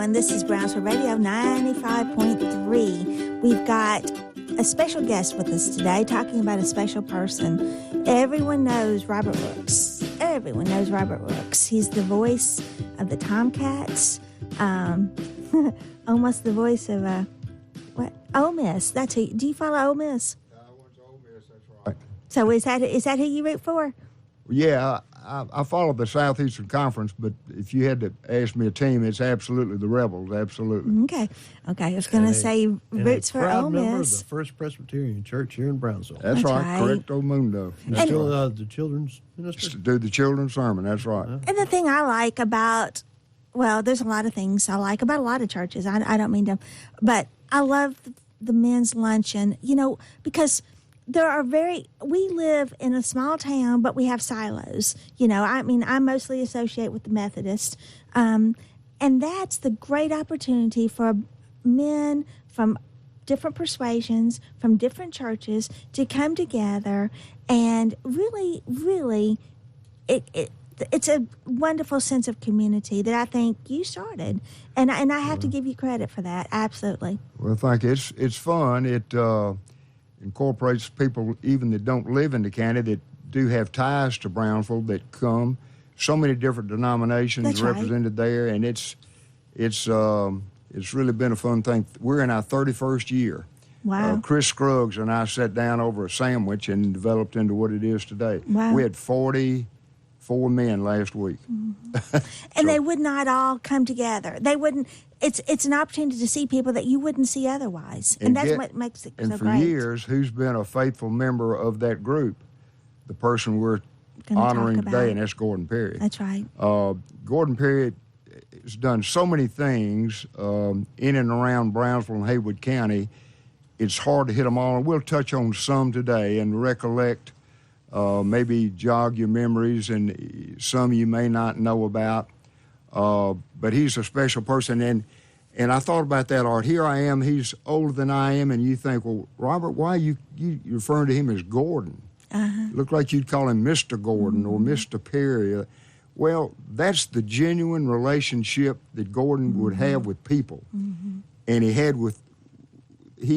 This is Brownsville Radio 95.3. We've got a special guest with us today talking about a special person. Everyone knows Robert Rooks. Everyone knows Robert Rooks. He's the voice of the Tomcats, almost the voice of Ole Miss. That's who. Do you follow Ole Miss? I went to Ole Miss, that's right. So is that who you root for? Yeah, I follow the Southeastern Conference, but if you had to ask me a team, it's absolutely the Rebels, absolutely. Okay. I was going to say roots for Ole Miss. Member of the First Presbyterian Church here in Brownsville. That's right. Correcto mundo. And still the children's ministry. Do the children's sermon, that's right. And the thing I like about, well, there's a lot of things I like about a lot of churches. I don't mean to, but I love the men's luncheon, because we live in a small town, but we have silos. I mostly associate with the Methodist. And that's the great opportunity for men from different persuasions, from different churches to come together and really, really, it's a wonderful sense of community that I think you started. And I have to give you credit for that. Absolutely. Well, thank you. It's fun. It incorporates people even that don't live in the county that do have ties to Brownsville that come. So many different denominations That's represented right. there, and it's really been a fun thing. We're in our 31st year. Wow. Chris Scruggs and I sat down over a sandwich and developed into what it is today. Wow. We had 44 men last week. Mm-hmm. And they would not all come together. They wouldn't. It's an opportunity to see people that you wouldn't see otherwise, and that's what makes it so great. And for years, who's been a faithful member of that group? The person we're honoring today, and that's Gordon Perry. That's right. Gordon Perry has done so many things in and around Brownsville and Haywood County. It's hard to hit them all, and we'll touch on some today and recollect, maybe jog your memories, and some you may not know about. But he's a special person, and I thought about that, Art. Here I am, he's older than I am, and you think, well, Robert, why are you referring to him as Gordon? Uh-huh. Look like you'd call him Mr. Gordon or Mr. Perry. Well, that's the genuine relationship that Gordon would have with people, and he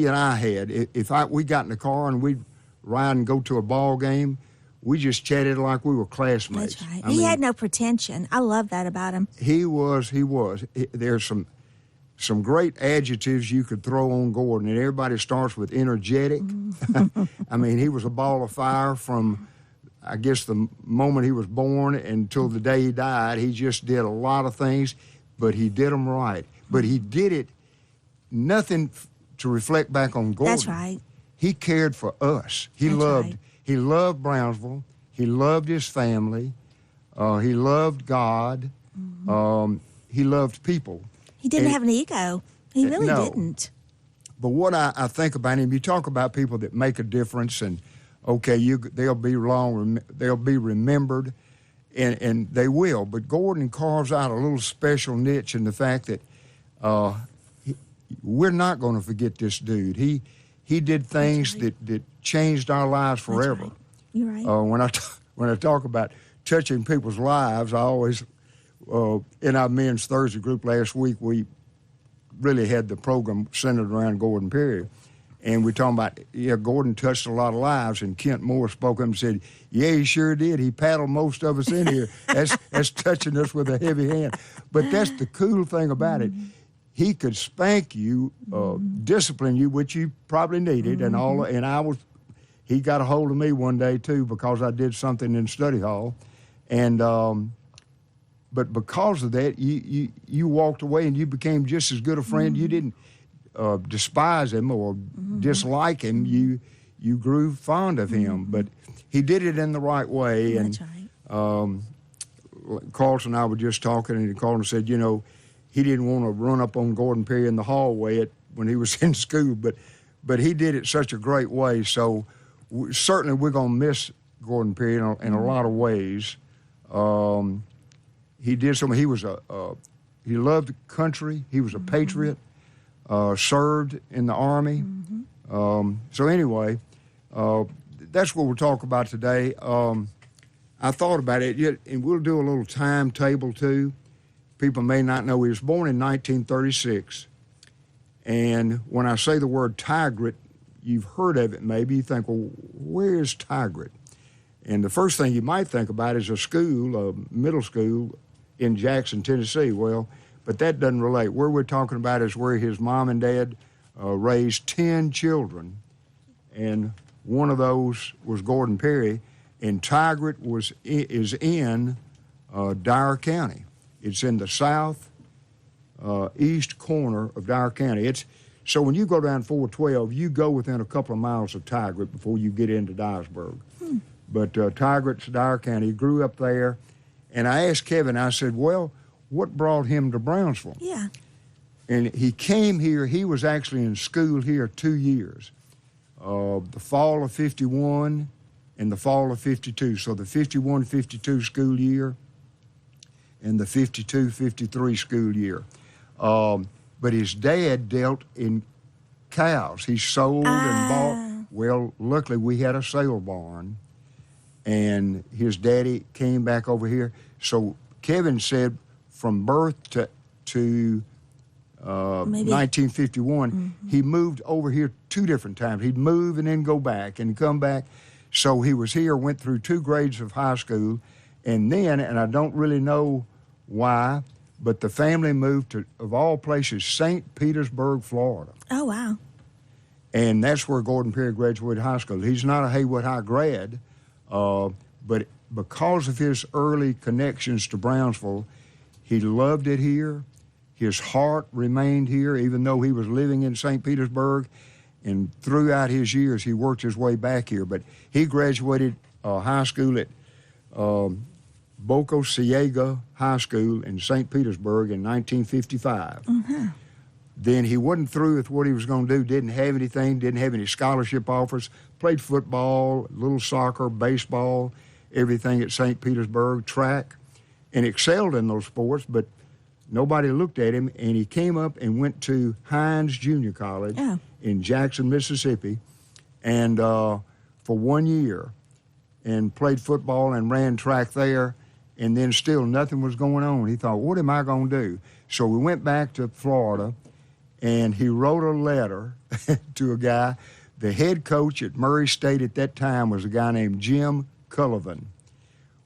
and I had. If we got in the car and we'd ride and go to a ball game, we just chatted like we were classmates. That's right. He had no pretension. I love that about him. He was. There's some great adjectives you could throw on Gordon, and everybody starts with energetic. I mean, he was a ball of fire from, I guess, the moment he was born until the day he died. He just did a lot of things, but he did them right. But he did it, nothing to reflect back on Gordon. That's right. He cared for us. He loved Brownsville. He loved his family. He loved God. He loved people. He didn't have an ego. He really didn't. But what I think about him, you talk about people that make a difference, and they'll be remembered, and they will. But Gordon carves out a little special niche in the fact that we're not going to forget this dude. He did things that changed our lives forever. Right. You're right. When I talk about touching people's lives, I always, in our men's Thursday group last week, we really had the program centered around Gordon Perry. And we're talking about, Gordon touched a lot of lives, and Kent Moore spoke up and said, yeah, he sure did. He paddled most of us in here. That's touching us with a heavy hand. But that's the cool thing about it. He could spank you, discipline you, which you probably needed, he got a hold of me one day too because I did something in study hall, and but because of that, you walked away and you became just as good a friend. You didn't despise him or dislike him. You grew fond of him, but he did it in the right way. That's right. Carlton and I were just talking, and Carlton said, he didn't want to run up on Gordon Perry in the hallway when he was in school, but he did it such a great way. So certainly we're going to miss Gordon Periann in a lot of ways. He did something. He was he loved the country. He was a patriot. Served in the Army. So anyway, that's what we'll talk about today. I thought about it, and we'll do a little timetable too. People may not know he was born in 1936. And when I say the word Tigrit, you've heard of it maybe. You think, well, where is Tigrit? And the first thing you might think about is a school, a middle school in Jackson, Tennessee. Well, but that doesn't relate. Where we're talking about is where his mom and dad raised 10 children, and one of those was Gordon Perry, and Tigrit is in Dyer County. It's in the south east corner of Dyer County. So when you go down 412, you go within a couple of miles of Tigrit before you get into Dyersburg. But Tigrit's Dyer County. He grew up there, and I asked Kevin, I said, well, what brought him to Brownsville? Yeah. And he came here. He was actually in school here 2 years, the fall of 51 and the fall of 52. So the 51-52 school year and the 52-53 school year. But his dad dealt in cows. He sold and bought. Well, luckily we had a sale barn, and his daddy came back over here. So Kevin said from birth to 1951, he moved over here 2 different times. He'd move and then go back and come back. So he was here, went through 2 grades of high school, and then, and I don't really know why, but the family moved to, of all places, St. Petersburg, Florida. Oh, wow. And that's where Gordon Perry graduated high school. He's not a Haywood High grad, but because of his early connections to Brownsville, he loved it here. His heart remained here, even though he was living in St. Petersburg. And throughout his years, he worked his way back here. But he graduated high school at Boca Ciega High School in St. Petersburg in 1955. Then he wasn't through with what he was going to do, didn't have anything, didn't have any scholarship offers, played football, little soccer, baseball, everything at St. Petersburg, track, and excelled in those sports, but nobody looked at him, and he came up and went to Hines Junior College in Jackson, Mississippi, and for 1 year, and played football and ran track there, and then still nothing was going on. He thought, what am I going to do? So we went back to Florida, and he wrote a letter to a guy. The head coach at Murray State at that time was a guy named Jim Cullivan.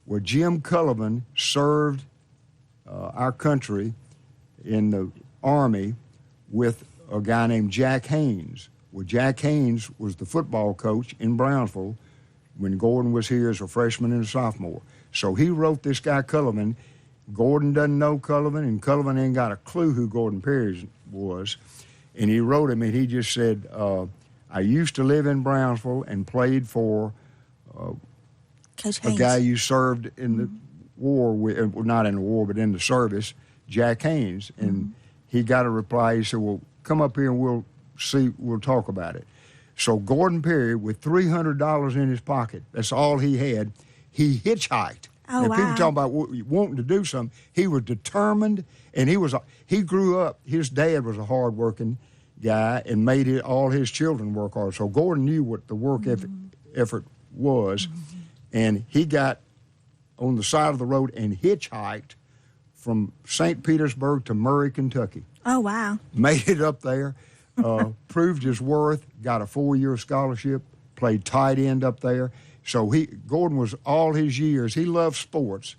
Well, Jim Cullivan served our country in the Army with a guy named Jack Haynes. Well, Jack Haynes was the football coach in Brownsville when Gordon was here as a freshman and a sophomore. So he wrote this guy Cullivan. Gordon doesn't know Cullivan, and Cullivan ain't got a clue who Gordon Perry was. And he wrote him, and he just said, I used to live in Brownsville and played for a guy you served in the war with, not in the war, but in the service, Jack Haynes. And he got a reply. He said, well, come up here and we'll talk about it. So Gordon Perry, with $300 in his pocket, that's all he had, he hitchhiked. Oh, wow. People talk about wanting to do something. He was determined, and he grew up. His dad was a hard-working guy and made all his children work hard. So Gordon knew what the work effort was, and he got on the side of the road and hitchhiked from St. Petersburg to Murray, Kentucky. Oh, wow. Made it up there, proved his worth, got a 4-year scholarship, played tight end up there. So Gordon was all his years, he loved sports,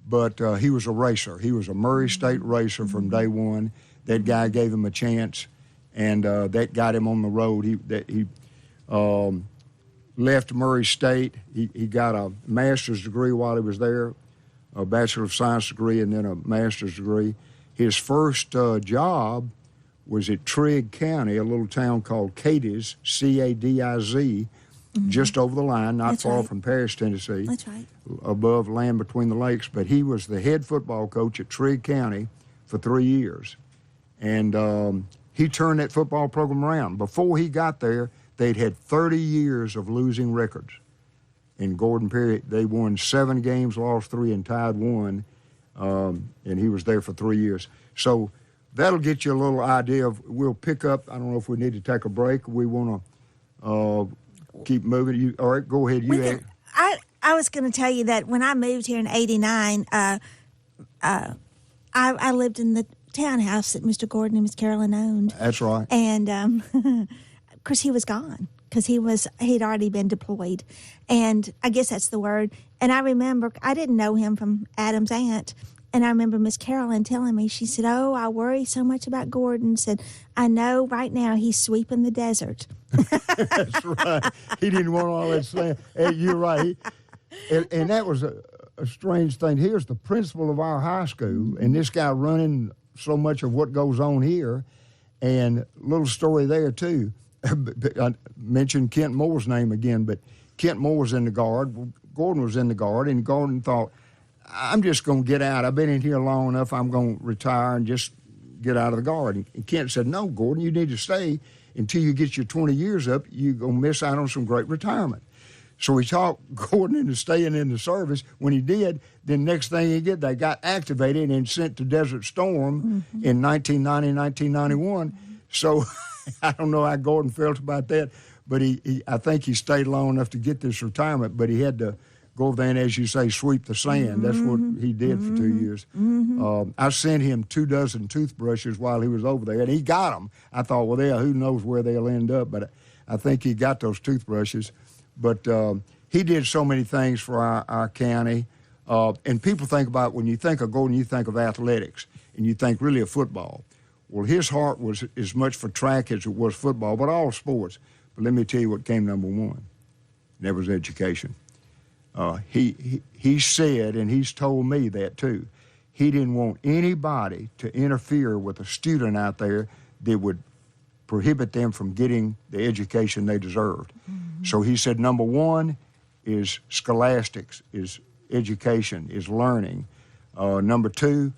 but he was a racer. He was a Murray State racer from day one. That guy gave him a chance, and that got him on the road. He left Murray State. He got a master's degree while he was there, a Bachelor of Science degree, and then a master's degree. His first job was at Trigg County, a little town called Cadiz, C-A-D-I-Z, just over the line, not far from Paris, Tennessee. That's right. Above Land Between the Lakes. But he was the head football coach at Trigg County for 3 years. And he turned that football program around. Before he got there, they'd had 30 years of losing records. In Gordon Perry, they won 7 games, lost 3, and tied 1, and he was there for 3 years. So that'll get you a little idea of, we'll pick up, I don't know if we need to take a break. We want to keep moving. All right, go ahead. I was going to tell you that when I moved here in '89, I lived in the townhouse that Mr. Gordon and Miss Carolyn owned. That's right. And of course, he was gone because he'd already been deployed, and I guess that's the word. And I remember I didn't know him from Adam's aunt. And I remember Miss Carolyn telling me, she said, "Oh, I worry so much about Gordon." Said, "I know right now he's sweeping the desert." That's right. He didn't want all that sand. Hey, you're right. And that was a strange thing. Here's the principal of our high school, and this guy running so much of what goes on here. And a little story there, too. I mentioned Kent Moore's name again, but Kent Moore was in the Guard. Gordon was in the Guard, and Gordon thought, "I'm just going to get out. I've been in here long enough. I'm going to retire and just get out of the Guard." And Kent said, "No, Gordon, you need to stay until you get your 20 years up. You're going to miss out on some great retirement." So he talked Gordon into staying in the service. When he did, then next thing he did, they got activated and sent to Desert Storm in 1990, 1991. So I don't know how Gordon felt about that, but I think he stayed long enough to get this retirement, but he had to go over there and, as you say, sweep the sand. That's what he did for 2 years. I sent him 24 toothbrushes while he was over there, and he got them. I thought, well, who knows where they'll end up, but I think he got those toothbrushes. But he did so many things for our county. And people think about, when you think of Gordon, you think of athletics, and you think really of football. Well, his heart was as much for track as it was football, but all sports. But let me tell you what came number one. And that was education. He said, and he's told me that too, he didn't want anybody to interfere with a student out there that would prohibit them from getting the education they deserved. So he said, number one is scholastics, is education, is learning. Number two,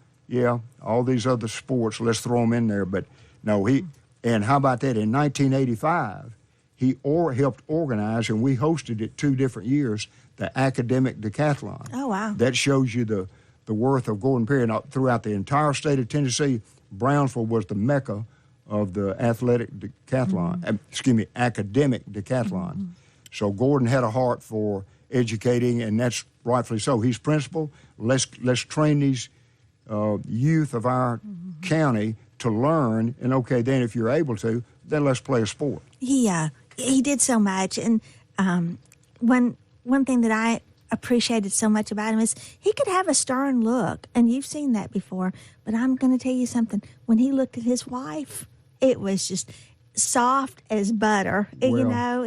all these other sports, let's throw them in there. But no, and how about that? In 1985, he helped organize, and we hosted it 2 different years, the academic decathlon. Oh, wow. That shows you the worth of Gordon Perry. Now, throughout the entire state of Tennessee, Brownsville was the mecca of the athletic decathlon, academic decathlon. So Gordon had a heart for educating, and that's rightfully so. He's principal. Let's train these youth of our county to learn, and okay, then if you're able to, then let's play a sport. He did so much, and one thing that I appreciated so much about him is he could have a stern look, and you've seen that before, but I'm going to tell you something. When he looked at his wife, it was just soft as butter. Well,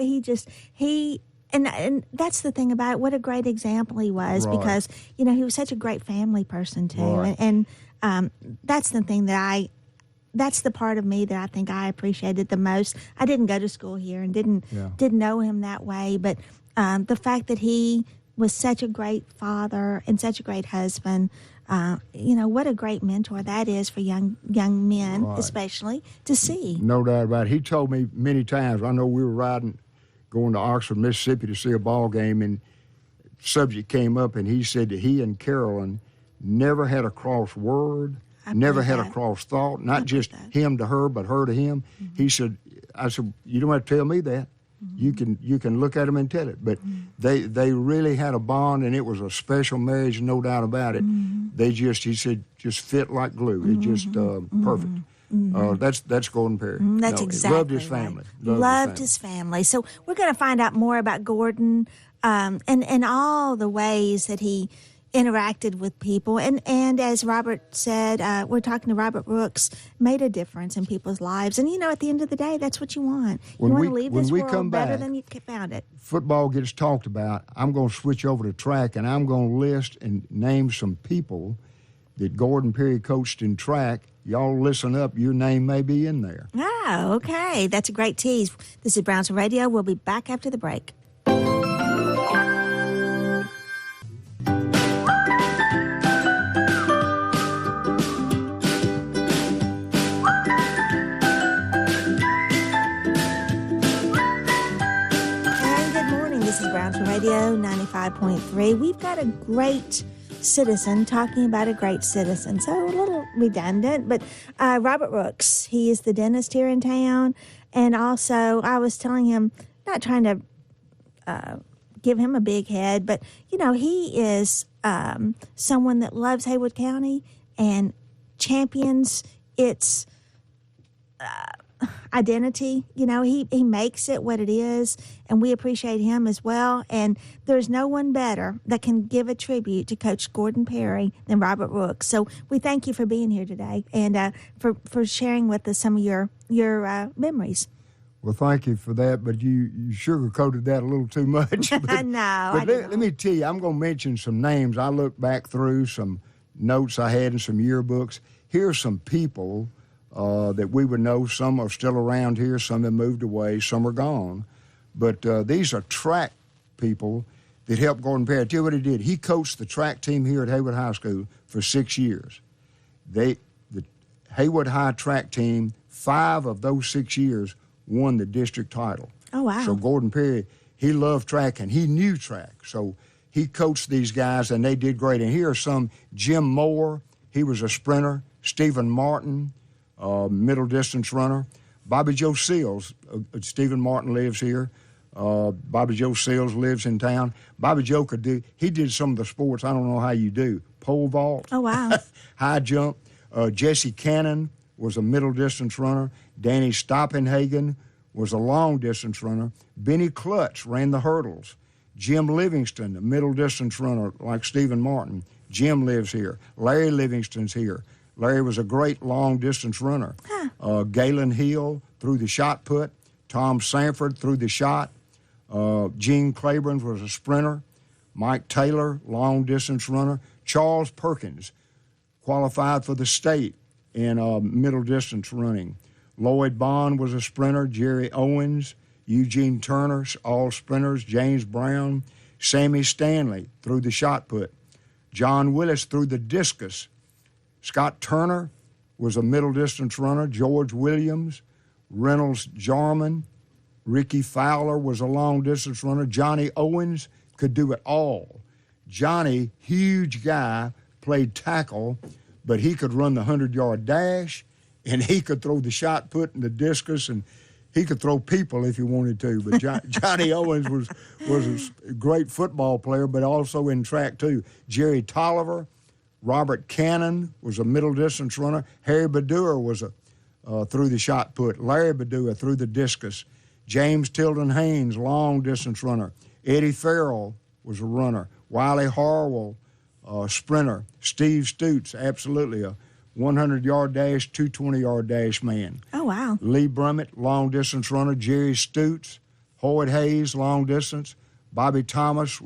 And that's the thing about it. What a great example he was, right. because, he was such a great family person, too. Right. And that's the thing that's the part of me that I think I appreciated the most. I didn't go to school here and didn't know him that way, but the fact that he was such a great father and such a great husband, what a great mentor that is for young men, right. especially, to see. No doubt about it. He told me many times, I know we were going to Oxford, Mississippi to see a ball game, and subject came up, and he said that he and Carolyn never had a cross word, never had a cross thought, not just him to her, but her to him. He said, I said, you don't have to tell me that. You can look at them and tell it. But they really had a bond, and it was a special marriage, no doubt about it. They he said, just fit like glue. It just perfect. That's Gordon Perry. That's exactly loved his family. Right. Loved his family. So we're going to find out more about Gordon and all the ways that he interacted with people. And as Robert said, we're talking to Robert Rooks, made a difference in people's lives. And, at the end of the day, that's what you want. You want to leave this world better than you found it. Football gets talked about. I'm going to switch over to track, and I'm going to list and name some people that Gordon Perry coached in track. Y'all listen up. Your name may be in there. Oh, okay. That's a great tease. This is Brownsville Radio. We'll be back after the break. 95.3. We've got a great citizen talking about a great citizen. So a little redundant, but Robert Rooks, he is the dentist here in town. And also, I was telling him, not trying to give him a big head, but, he is someone that loves Haywood County and champions its identity. He makes it what it is, and we appreciate him as well. And there's no one better that can give a tribute to Coach Gordon Perry than Robert Rooks. So we thank you for being here today and for sharing with us some of your memories. Well, thank you for that, but you sugarcoated that a little too much. But, No, but let me tell you, I'm going to mention some names. I looked back through some notes I had in some yearbooks. Here's some people that we would know. Some are still around here, some have moved away, some are gone. But these are track people that helped Gordon Perry. I tell you what he did. He coached the track team here at Haywood High School for 6 years. The Haywood High track team, 5 of those 6 years, won the district title. Oh, wow. So Gordon Perry, he loved track, and he knew track. So he coached these guys, and they did great. And here are some. Jim Moore, he was a sprinter. Stephen Martin, middle distance runner. Bobby Joe Seals, Stephen Martin lives here. Bobby Joe Seals lives in town. Bobby Joe he did some of the sports I don't know how you do. Pole vault. Oh, wow. High jump. Jesse Cannon was a middle distance runner. Danny Stoppenhagen was a long distance runner. Benny Klutz ran the hurdles. Jim Livingston, a middle distance runner like Stephen Martin. Jim lives here. Larry Livingston's here. Larry was a great long-distance runner. Galen Hill threw the shot put. Tom Sanford threw the shot. Gene Claiborne was a sprinter. Mike Taylor, long-distance runner. Charles Perkins qualified for the state in middle-distance running. Lloyd Bond was a sprinter. Jerry Owens, Eugene Turner, all sprinters. James Brown. Sammy Stanley threw the shot put. John Willis threw the discus. Scott Turner was a middle-distance runner. George Williams, Reynolds Jarman, Ricky Fowler was a long-distance runner. Johnny Owens could do it all. Johnny, huge guy, played tackle, but he could run the 100-yard dash, and he could throw the shot put and the discus, and he could throw people if he wanted to. But Johnny Owens was a great football player, but also in track too. Jerry Tolliver, Robert Cannon was a middle-distance runner. Harry Badua was threw the shot put. Larry Badua threw the discus. James Tilden Haynes, long-distance runner. Eddie Farrell was a runner. Wiley Harwell, sprinter. Steve Stutes, absolutely a 100-yard dash, 220-yard dash man. Oh, wow. Lee Brummett, long-distance runner. Jerry Stutes. Hoyt Hayes, long-distance. Bobby Thomas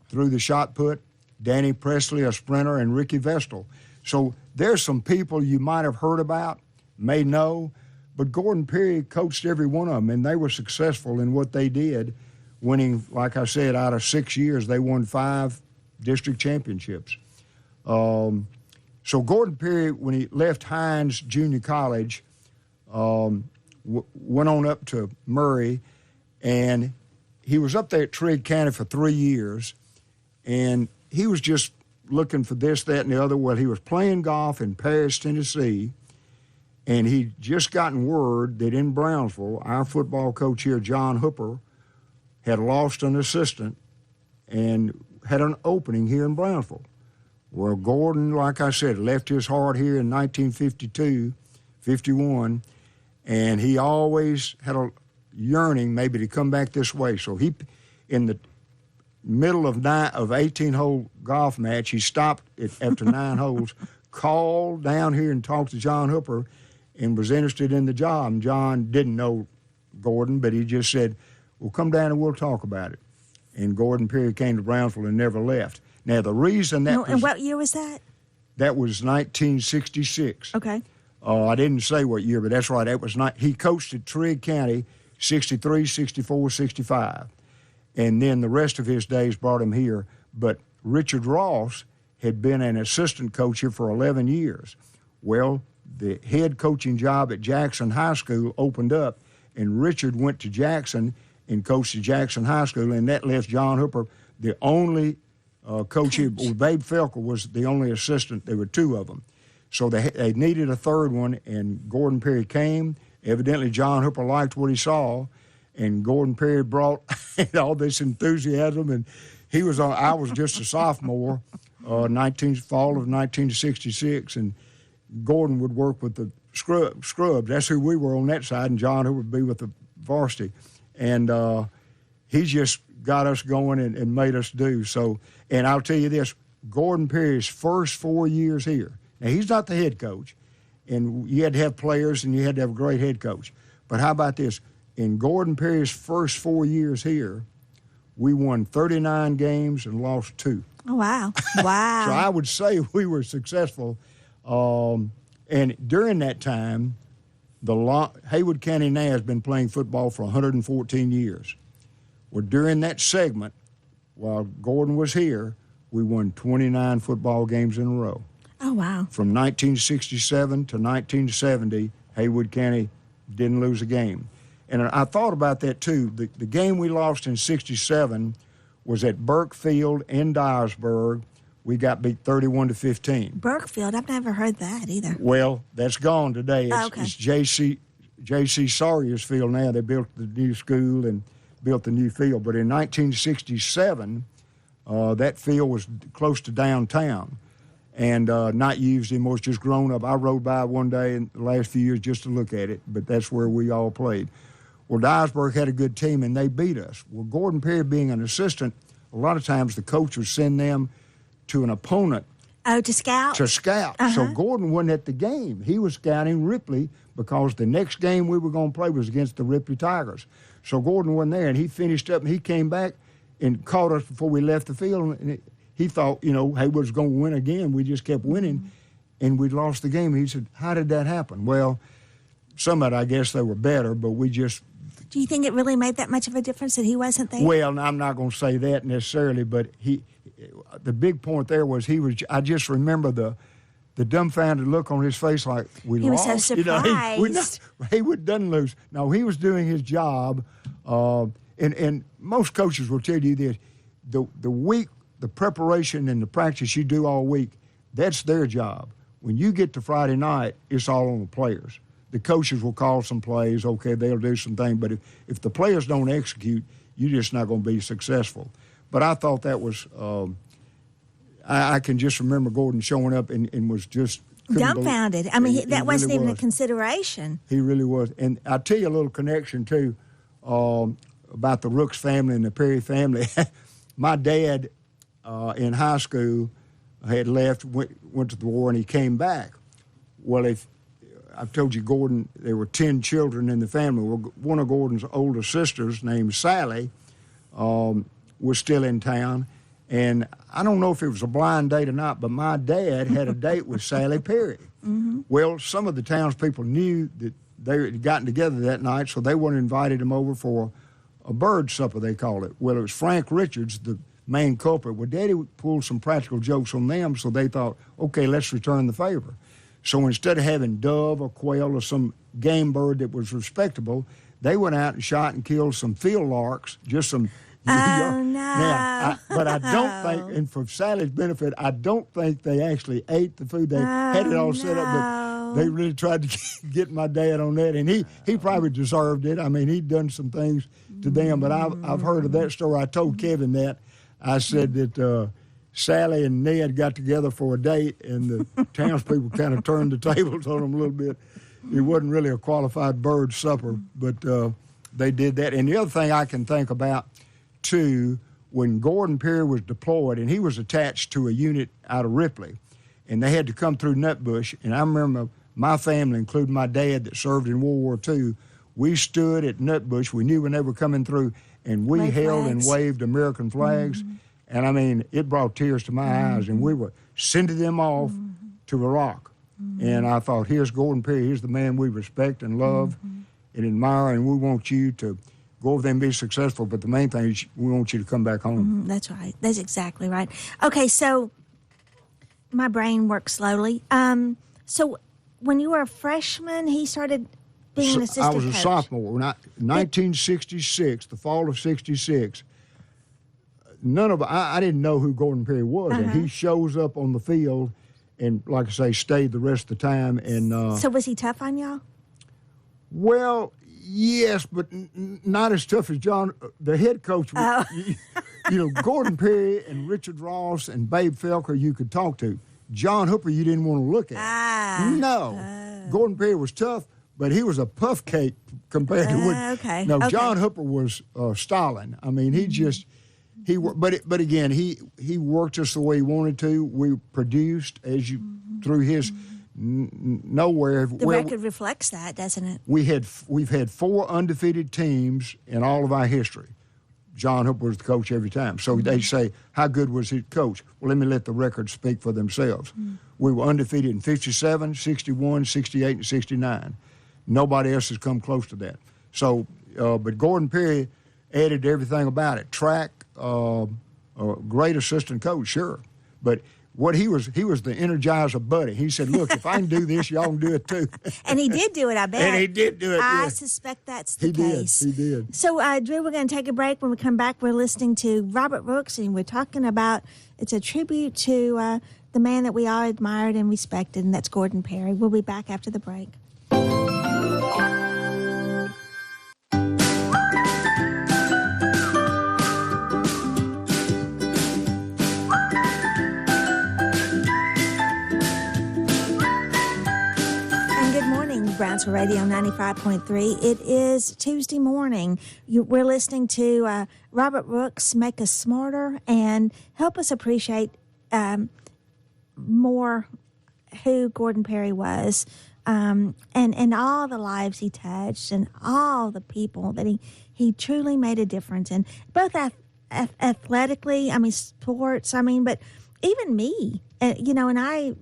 threw the shot put. Danny Presley, a sprinter, and Ricky Vestal. So there's some people you might have heard about, may know, but Gordon Perry coached every one of them, and they were successful in what they did, winning, like I said, out of 6 years, they won 5 district championships. So Gordon Perry, when he left Hines Junior College, went on up to Murray, and he was up there at Trigg County for 3 years, and he was just looking for this, that, and the other. Well, he was playing golf in Paris, Tennessee, and he'd just gotten word that in Brownsville, our football coach here, John Hooper, had lost an assistant and had an opening here in Brownsville. Well, Gordon, like I said, left his heart here in 1952, 51, and he always had a yearning maybe to come back this way. So he, in the middle of 18-hole golf match, he stopped after 9 holes, called down here and talked to John Hooper and was interested in the job. And John didn't know Gordon, but he just said, well, come down and we'll talk about it. And Gordon Perry came to Brownsville and never left. Now, the reason that and what year was that? That was 1966. Okay. I didn't say what year, but that's right. That was he coached at Trigg County 63, 64, 65. And then the rest of his days brought him here. But Richard Ross had been an assistant coach here for 11 years. Well, the head coaching job at Jackson High School opened up, and Richard went to Jackson and coached at Jackson High School, and that left John Hooper the only coach here. Babe Felker was the only assistant. There were two of them. So they needed a third one, and Gordon Perry came. Evidently, John Hooper liked what he saw, and Gordon Perry brought all this enthusiasm. And he was on. I was just a sophomore, fall of 1966, and Gordon would work with the scrubs. That's who we were on that side, and John Hooper would be with the varsity. And he just got us going and made us do so. And I'll tell you this, Gordon Perry's first 4 years here. Now, he's not the head coach, and you had to have players and you had to have a great head coach. But how about this? In Gordon Perry's first 4 years here, we won 39 games and lost 2. Oh, wow. Wow. So I would say we were successful. And during that time, Haywood County now has been playing football for 114 years. Well, during that segment, while Gordon was here, we won 29 football games in a row. Oh, wow. From 1967 to 1970, Haywood County didn't lose a game. And I thought about that, too. The game we lost in 67 was at Burke Field in Dyersburg. We got beat 31-15. Burkefield, I've never heard that either. Well, that's gone today. It's J.C. Sawyer's Field now. They built the new school and built the new field. But in 1967, that field was close to downtown and not used anymore. It's just grown up. I rode by one day in the last few years just to look at it, but that's where we all played. Well, Dyersburg had a good team, and they beat us. Well, Gordon Perry being an assistant, a lot of times the coach would send them to an opponent. Oh, to scout? To scout. Uh-huh. So Gordon wasn't at the game. He was scouting Ripley because the next game we were going to play was against the Ripley Tigers. So Gordon wasn't there, and he finished up, and he came back and caught us before we left the field. And he thought, Haywood was going to win again. We just kept winning, and we lost the game. He said, how did that happen? Well, some of it, I guess they were better, but we just... Do you think it really made that much of a difference that he wasn't there? Well, I'm not going to say that necessarily, but the big point there was I just remember the dumbfounded look on his face like we lost. He was so surprised. Haywood doesn't lose. No, he was doing his job, and most coaches will tell you this, the preparation and the practice you do all week, that's their job. When you get to Friday night, it's all on the players. The coaches will call some plays, okay, they'll do some things, but if the players don't execute, you're just not going to be successful. But I thought that was, I can just remember Gordon showing up and was just dumbfounded. I mean, that wasn't really even a consideration. He really was. And I'll tell you a little connection, too, about the Rooks family and the Perry family. My dad in high school had left, went to the war, and he came back. Well, I've told you, Gordon, there were 10 children in the family. Well, one of Gordon's older sisters, named Sally, was still in town. And I don't know if it was a blind date or not, but my dad had a date with Sally Perry. Mm-hmm. Well, some of the townspeople knew that they had gotten together that night, so they would have invited him over for a bird supper, they called it. Well, it was Frank Richards, the main culprit. Well, Daddy pulled some practical jokes on them, so they thought, okay, let's return the favor. So instead of having dove or quail or some game bird that was respectable, they went out and shot and killed some field larks, just some... Oh, no. Now, but I don't think, and for Sally's benefit, I don't think they actually ate the food. They had it all set up, but they really tried to get my dad on that, and he probably deserved it. I mean, he'd done some things to them, but I've heard of that story. I told Kevin that. I said that... Sally and Ned got together for a date, and the townspeople kind of turned the tables on them a little bit. It wasn't really a qualified bird supper, but they did that. And the other thing I can think about, too, when Gordon Perry was deployed, and he was attached to a unit out of Ripley, and they had to come through Nutbush, and I remember my family, including my dad that served in World War II, we stood at Nutbush. We knew when they were coming through, and we held and waved American flags. Mm-hmm. And, I mean, it brought tears to my eyes, and we were sending them off to Iraq. And I thought, here's Gordon Perry. Here's the man we respect and love and admire, and we want you to go over there and be successful. But the main thing is we want you to come back home. That's right. That's exactly right. Okay, so my brain works slowly. So when you were a freshman, he started being an assistant coach. I was a sophomore. 1966, the fall of 66, I didn't know who Gordon Perry was, and he shows up on the field, and like I say, stayed the rest of the time. And so was he tough on y'all? Well, yes, but not as tough as John, the head coach. Oh. Gordon Perry and Richard Ross and Babe Felker you could talk to. John Hooper you didn't want to look at. No. Gordon Perry was tough, but he was a puff cake compared to what. Okay. No, John Hooper was Stalin. I mean, but again, he worked us the way he wanted to. We produced through his nowhere. The record reflects that, doesn't it? We've had 4 undefeated teams in all of our history. John Hooper was the coach every time. So they say, how good was his coach? Well, let me let the records speak for themselves. We were undefeated in 57, 61, 68, and 69. Nobody else has come close to that. So, but Gordon Perry added everything about it. Track, a great assistant coach, sure. But what he was the Energizer buddy. He said, look, if I can do this, y'all can do it too. And he did do it, I bet. And he did do it, I suspect that's the case. He did. So, Drew, we're going to take a break. When we come back, we're listening to Robert Rooks, and we're talking about, it's a tribute to the man that we all admired and respected, and that's Gordon Perry. We'll be back after the break. Brownsville Radio 95.3. It is Tuesday morning. We're listening to Robert Rooks make us smarter and help us appreciate more who Gordon Perry was and all the lives he touched and all the people that he truly made a difference in, both athletically, sports, but even me, and I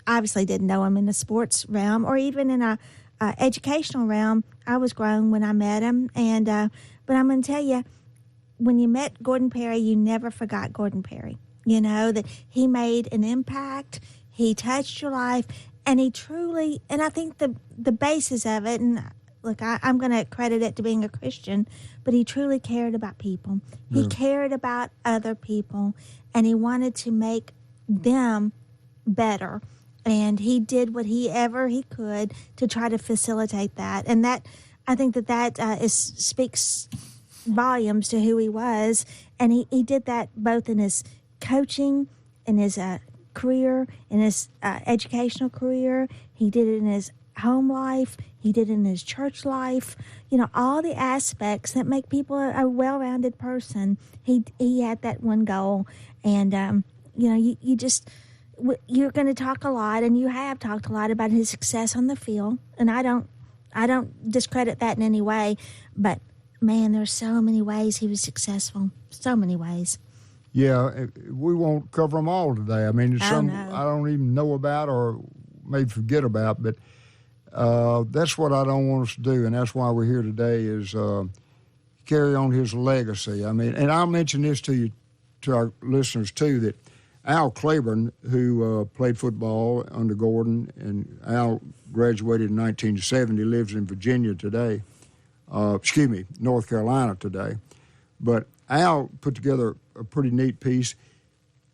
obviously didn't know him in the sports realm or even in a educational realm. I was grown when I met him, and but I'm going to tell you, when you met Gordon Perry, you never forgot Gordon Perry. That he made an impact, he touched your life, and he truly, and I think the basis of it, and look, I'm going to credit it to being a Christian, but he truly cared about people. He cared about other people, and he wanted to make them better. And he did whatever he could to try to facilitate that. And that, I think that speaks volumes to who he was. And he did that both in his coaching, in his career, in his educational career. He did it in his home life. He did it in his church life. All the aspects that make people a well-rounded person. He had that one goal. And, you just... You're going to talk a lot, and you have talked a lot about his success on the field, and I don't discredit that in any way, but man, there's so many ways he was successful, so many ways. Yeah, we won't cover them all today. There's some I don't even know about or maybe forget about, but that's what I don't want us to do, and that's why we're here today is carry on his legacy. And I'll mention this to our listeners too, that Al Claiborne, who played football under Gordon, and Al graduated in 1970, lives in Virginia today. North Carolina today. But Al put together a pretty neat piece.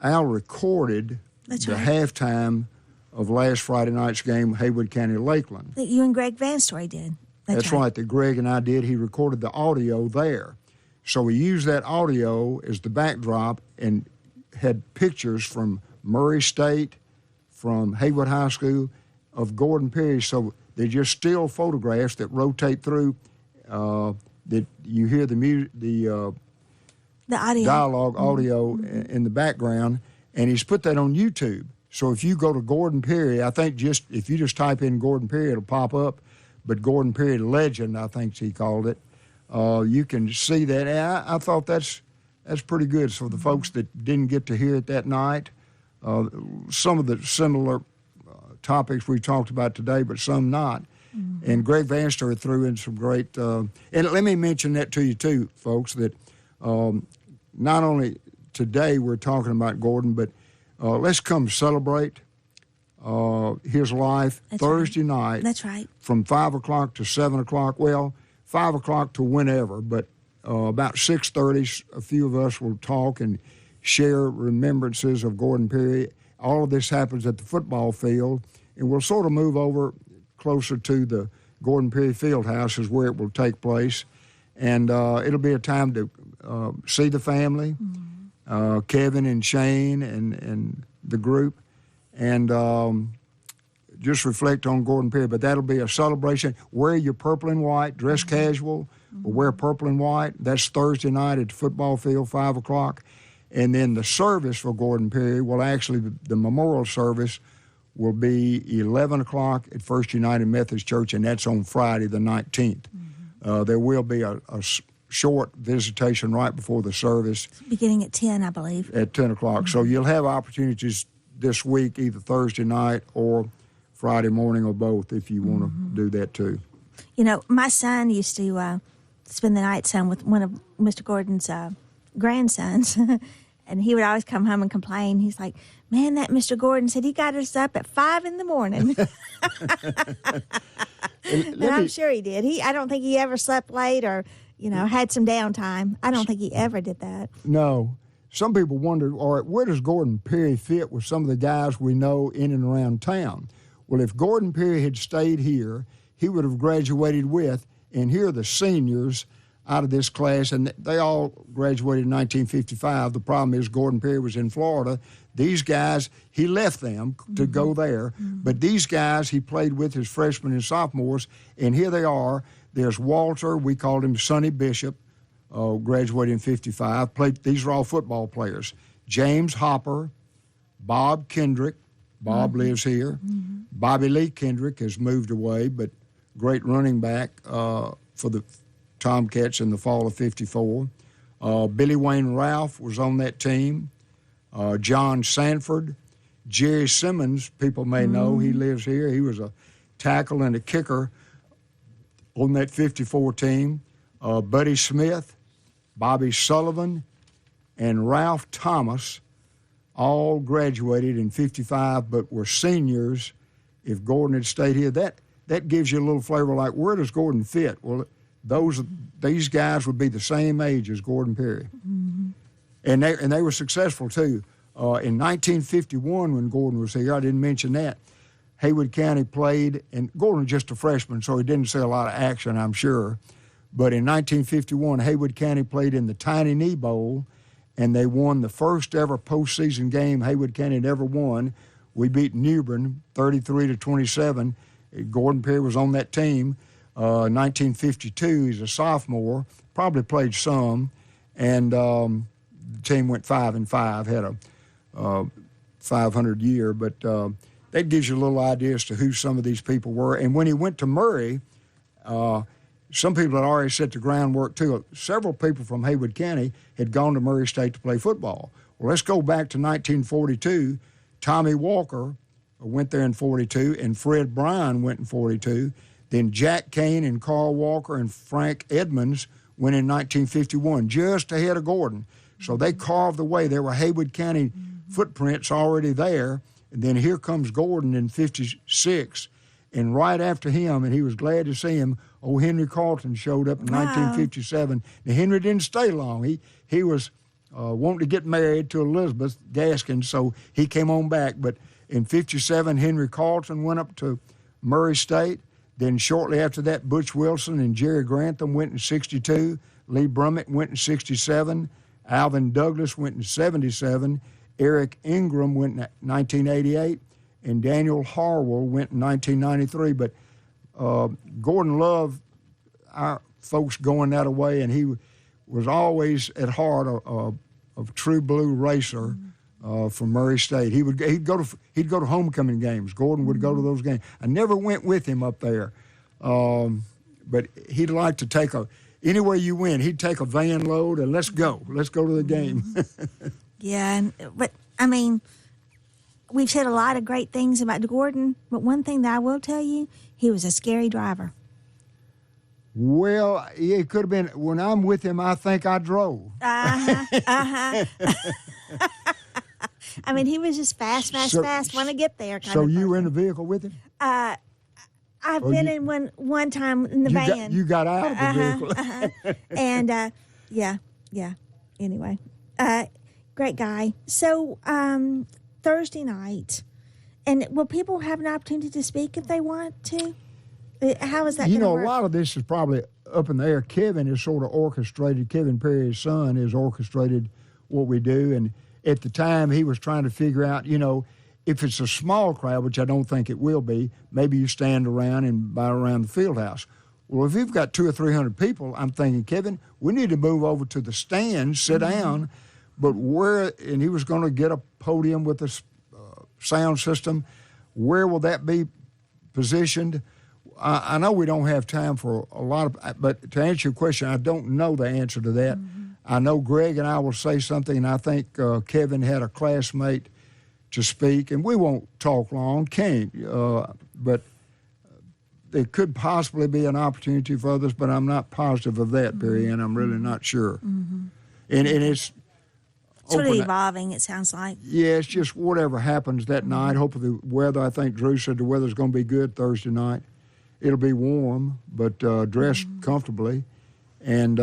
Al recorded halftime of last Friday night's game, Haywood County Lakeland. That you and Greg Van Story did. That's right, that Greg and I did. He recorded the audio there. So we used that audio as the backdrop and had pictures from Murray State, from Haywood High School, of Gordon Perry. So they're just still photographs that rotate through. That you hear the music, the audio. Dialogue audio in the background, and he's put that on YouTube. So if you go to Gordon Perry, I think if you just type in Gordon Perry, it'll pop up. But Gordon Perry Legend, I think he called it. You can see that. And I thought that's pretty good. So the folks that didn't get to hear it that night, some of the similar topics we talked about today, but some not. Mm-hmm. And Greg Van Story threw in some great, and let me mention that to you too, folks, that not only today we're talking about Gordon, but let's come celebrate his life Thursday night. That's right. From 5 o'clock to 7 o'clock. Well, 5 o'clock to whenever, but about 6:30, a few of us will talk and share remembrances of Gordon Perry. All of this happens at the football field, and we'll sort of move over closer to the Gordon Perry Fieldhouse is where it will take place. And it'll be a time to see the family, Kevin and Shane and the group, and just reflect on Gordon Perry. But that'll be a celebration. Wear your purple and white, dress casual, or wear purple and white. That's Thursday night at the football field, 5 o'clock. And then the service for Gordon Perry will actually, the memorial service will be 11 o'clock at First United Methodist Church, and that's on Friday the 19th. There will be a short visitation right before the service. Beginning at 10, I believe. At 10 o'clock. So you'll have opportunities this week, either Thursday night or Friday morning or both, if you want to do that too. You know, my son used to spend the night some with one of Mr. Gordon's grandsons, and he would always come home and complain. He's like, man, that Mr. Gordon said he got us up at 5 in the morning. And I'm sure he did. I don't think he ever slept late or, had some downtime. I don't think he ever did that. No. Some people wonder, all right, where does Gordon Perry fit with some of the guys we know in and around town? Well, if Gordon Perry had stayed here, he would have graduated with, and here are the seniors out of this class, and they all graduated in 1955. The problem is Gordon Perry was in Florida. These guys, he left them to go there, but these guys he played with as freshmen and sophomores, and here they are. There's Walter, we called him Sonny Bishop, graduated in 55. These are all football players. James Hopper, Bob Kendrick. Bob lives here. Bobby Lee Kendrick has moved away, but great running back for the Tomcats in the fall of 54. Billy Wayne Ralph was on that team. John Sanford. Jerry Simmons, people may know, he lives here. He was a tackle and a kicker on that 54 team. Buddy Smith, Bobby Sullivan, and Ralph Thomas all graduated in 55 but were seniors. If Gordon had stayed here, that gives you a little flavor like, where does Gordon fit? Well, these guys would be the same age as Gordon Perry. And they were successful, too. In 1951, when Gordon was here, I didn't mention that, Haywood County played, and Gordon was just a freshman, so he didn't see a lot of action, I'm sure. But in 1951, Haywood County played in the Tiny Knee Bowl, and they won the first ever postseason game Haywood County had ever won. We beat New Bern 33-27. Gordon Perry was on that team. 1952, he's a sophomore, probably played some, and the team went 5-5, had a 500 year, but that gives you a little idea as to who some of these people were. And when he went to Murray, some people had already set the groundwork too. Several people from Haywood County had gone to Murray State to play football. Well, let's go back to 1942. Tommy Walker went there in 42, and Fred Bryan went in 42. Then Jack Kane and Carl Walker and Frank Edmonds went in 1951, just ahead of Gordon. So they carved the way. There were Haywood County footprints already there. And then here comes Gordon in 56. And right after him, and he was glad to see him, old Henry Carlton showed up in 1957. Now, Henry didn't stay long. He was wanting to get married to Elizabeth Gaskins, so he came on back. But in 57, Henry Carlton went up to Murray State. Then shortly after that, Butch Wilson and Jerry Grantham went in 62. Lee Brummett went in 67. Alvin Douglas went in 77. Eric Ingram went in 1988. And Daniel Harwell went in 1993. But Gordon loved our folks going that way, and he was always at heart a true blue racer from Murray State. He'd go to homecoming games. Gordon would go to those games. I never went with him up there, but he'd like to take anywhere you went, he'd take a van load and let's go to the game. Yeah, but I mean, we've said a lot of great things about Gordon, but one thing that I will tell you, he was a scary driver. Well, yeah, it could have been. When I'm with him, I think I drove. I mean, he was just fast, want to get there. So you were in the vehicle with him? I've been in one time in the van. You got out of the vehicle. And Yeah. Anyway, great guy. So Thursday night, and will people have an opportunity to speak if they want to? How is that going to work? A lot of this is probably up in the air. Kevin is sort of orchestrated. Kevin Perry's son has orchestrated what we do. And at the time, he was trying to figure out, if it's a small crowd, which I don't think it will be, maybe you stand around and buy around the field house. Well, if you've got 200 or 300 people, I'm thinking, Kevin, we need to move over to the stands, sit down. But and he was going to get a podium with a sound system. Where will that be positioned? I know we don't have time for a lot of, but to answer your question, I don't know the answer to that. I know Greg and I will say something, and I think Kevin had a classmate to speak, and we won't talk long, but there could possibly be an opportunity for others, but I'm not positive of that, Periann. I'm really not sure. And it's sort of evolving, it sounds like. Yeah, it's just whatever happens that night. Hopefully the weather, I think Drew said the weather's going to be good Thursday night. It'll be warm, but dressed comfortably. And,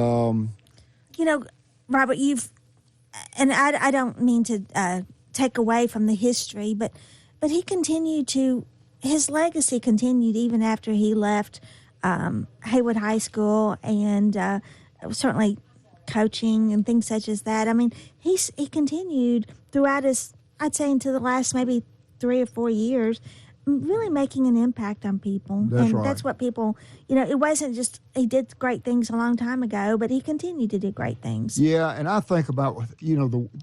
Robert, and I don't mean to take away from the history, but he continued his legacy continued even after he left Haywood High School, and certainly coaching and things such as that. I mean, he continued throughout his, I'd say, into the last maybe 3 or 4 years, really making an impact on people. That's what people, it wasn't just he did great things a long time ago, but he continued to do great things. Yeah, and I think about,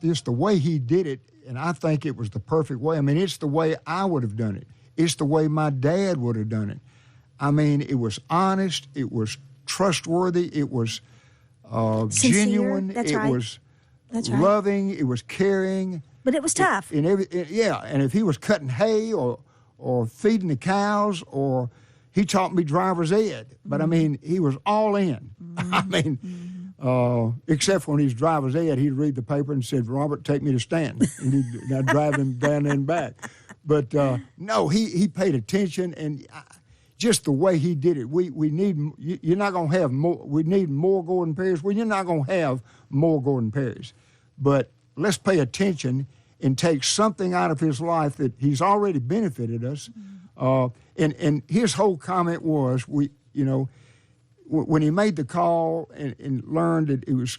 just the way he did it, and I think it was the perfect way. I mean, it's the way I would have done it. It's the way my dad would have done it. I mean, it was honest, it was trustworthy, it was genuine, That's it right. was That's right. loving, it was caring. But it was tough. And if he was cutting hay or feeding the cows, or he taught me driver's ed. But, I mean, he was all in. I mean, except when he's driver's ed, he'd read the paper and said, Robert, take me to Stanton. And I'd drive him down and back. But, no, he paid attention, and just the way he did it. We need, you're not going to have more, we need more Gordon Perrys. Well, you're not going to have more Gordon Perrys. But let's pay attention and take something out of his life that he's already benefited us. And his whole comment was, when he made the call and learned that he was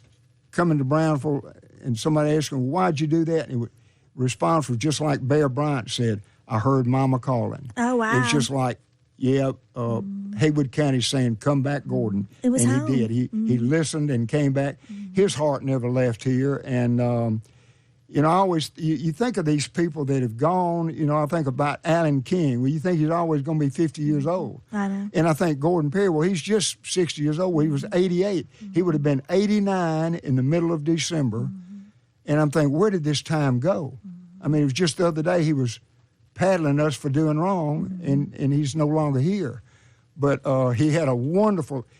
coming to Brownsville, and somebody asked him, why'd you do that? And the response was just like Bear Bryant said, I heard Mama calling. Oh, wow. It's just like, Haywood County saying, come back, Gordon. It was and home. He did. He listened and came back. His heart never left here. And, I always, you think of these people that have gone, I think about Alan King. Well, you think he's always going to be 50 years old. I know. And I think Gordon Perry, well, he's just 60 years old. Well, he was 88. He would have been 89 in the middle of December. And I'm thinking, where did this time go? I mean, it was just the other day he was paddling us for doing wrong, and he's no longer here. But he had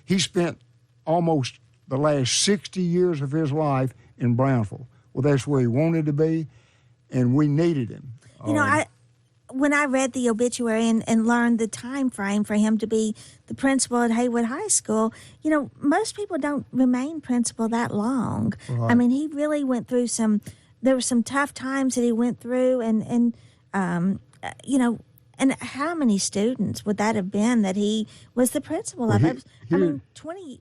he spent almost the last 60 years of his life in Brownsville. Well, that's where he wanted to be, and we needed him. When I read the obituary and learned the time frame for him to be the principal at Haywood High School, most people don't remain principal that long. Right. I mean, he really went through there were some tough times that he went through, and how many students would that have been that he was the principal of? 20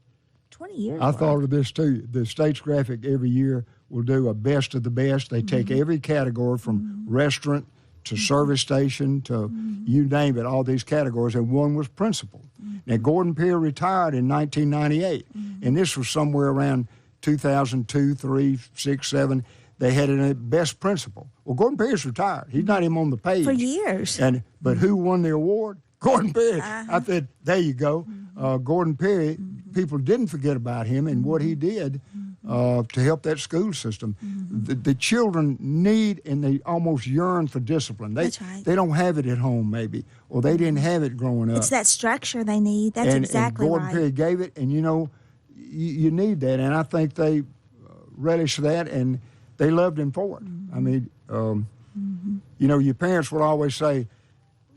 years. I thought of this too. The State's Graphic every year will do a best of the best. They take every category from restaurant to service station to you name it, all these categories, and one was principal. Now, Gordon Perry retired in 1998, and this was somewhere around 2002, 3, 6, 7. They had a best principal. Well, Gordon Perry's retired. He's not even on the page. For years. But who won the award? Gordon Perry. I said, there you go. Gordon Perry, people didn't forget about him and what he did to help that school system. The children need and they almost yearn for discipline. That's right. They don't have it at home, maybe, or they didn't have it growing up. It's that structure they need. That's exactly and Gordon right. Perry gave it, and you need that, and I think they relish that, and they loved him for it. I mean, your parents would always say,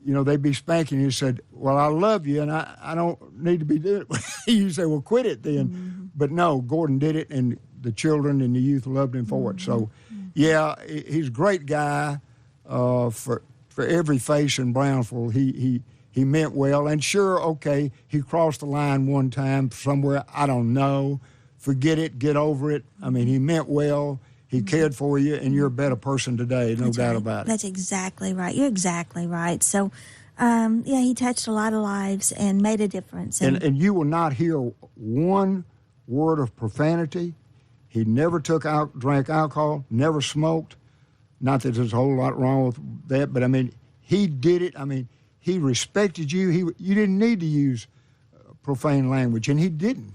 they'd be spanking you and said, well, I love you, and I don't need to be doing it. You say, well, quit it then. but no, Gordon did it, and the children and the youth loved him for it. So, yeah, he's a great guy. For every face in Brownsville, he meant well. And sure, okay, he crossed the line one time somewhere. I don't know. Forget it. Get over it. I mean, he meant well. He cared for you, and you're a better person today, no doubt about it. That's exactly right. You're exactly right. So, he touched a lot of lives and made a difference. And you will not hear one word of profanity. He never drank alcohol, never smoked. Not that there's a whole lot wrong with that, but, I mean, he did it. I mean, he respected you. You didn't need to use profane language, and he didn't.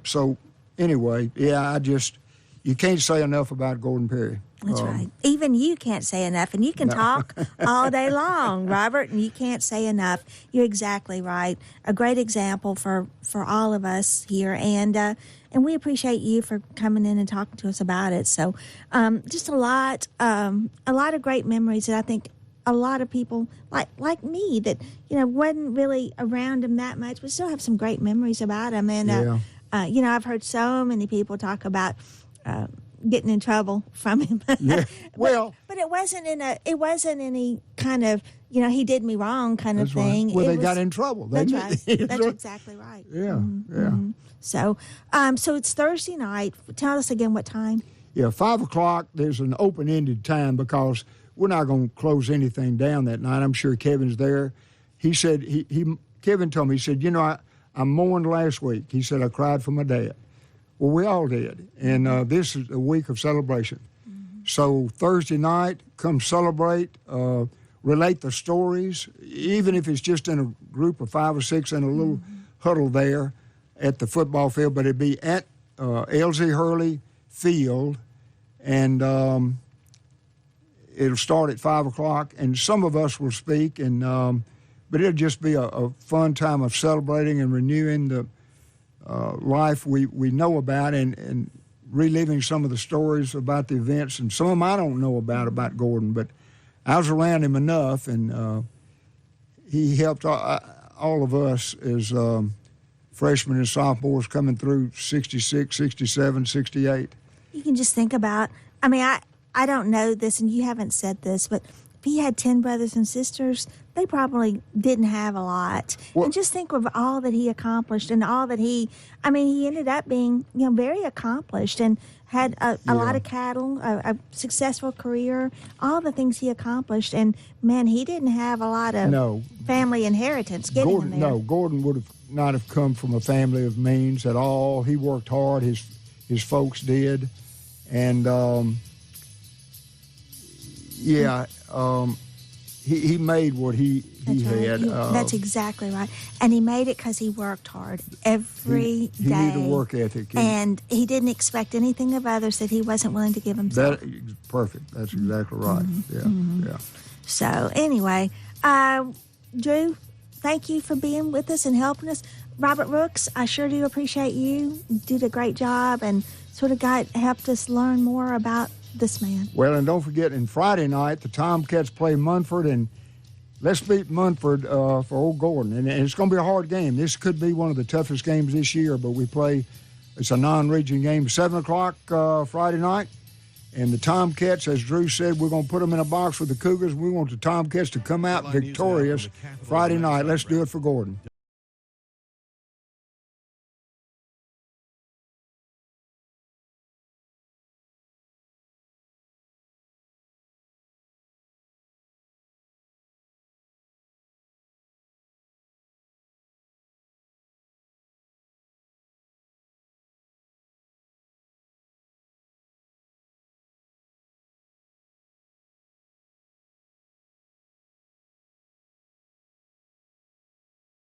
So, anyway, you can't say enough about Gordon Perry. That's right. Even you can't say enough, and you can talk all day long, Robert, and you can't say enough. You're exactly right. A great example for all of us here, and we appreciate you for coming in and talking to us about it. So, just a lot of great memories that I think a lot of people like me that wasn't really around him that much, but still have some great memories about him. And I've heard so many people talk about getting in trouble from him. Yeah. Well, but it wasn't any kind of he did me wrong kind of thing. Right. Well, they got in trouble. That's right. That's exactly right. Yeah, So, so it's Thursday night. Tell us again what time. Yeah, 5 o'clock. There's an open-ended time because we're not going to close anything down that night. I'm sure Kevin's there. He said Kevin told me, he said, I mourned last week. He said, I cried for my dad. Well, we all did. And this is a week of celebration. Mm-hmm. So Thursday night, come celebrate, relate the stories, even if it's just in a group of 5 or 6 in a little huddle there at the football field. But it'd be at L.Z. Hurley Field, and it'll start at 5 o'clock. And some of us will speak, but it'll just be a fun time of celebrating and renewing the life we know about and reliving some of the stories about the events. And some of them I don't know about Gordon, but I was around him enough, and he helped all of us as freshmen and sophomores coming through 66, 67, 68. You can just think about, I don't know this, and you haven't said this, but if he had 10 brothers and sisters, they probably didn't have a lot. Well, and just think of all that he accomplished and all that he ended up being, very accomplished and had a lot of cattle, a successful career, all the things he accomplished. And, man, he didn't have a lot of family inheritance getting him there. No, Gordon would not have come from a family of means at all. He worked hard. His folks did. And, he made what he had. That's exactly right. And he made it because he worked hard every day. He needed a work ethic. And he didn't expect anything of others that he wasn't willing to give himself. Perfect. That's exactly right. Yeah. So, anyway, Drew, thank you for being with us and helping us. Robert Rooks, I sure do appreciate you. You did a great job and sort of helped us learn more about this man. Well, and don't forget, on Friday night, the Tomcats play Munford, and let's beat Munford for old Gordon. And it's going to be a hard game. This could be one of the toughest games this year, but it's a non-region game, 7 o'clock Friday night. And the Tomcats, as Drew said, we're going to put them in a box with the Cougars. We want the Tomcats to come out victorious Friday night. Let's do it for Gordon.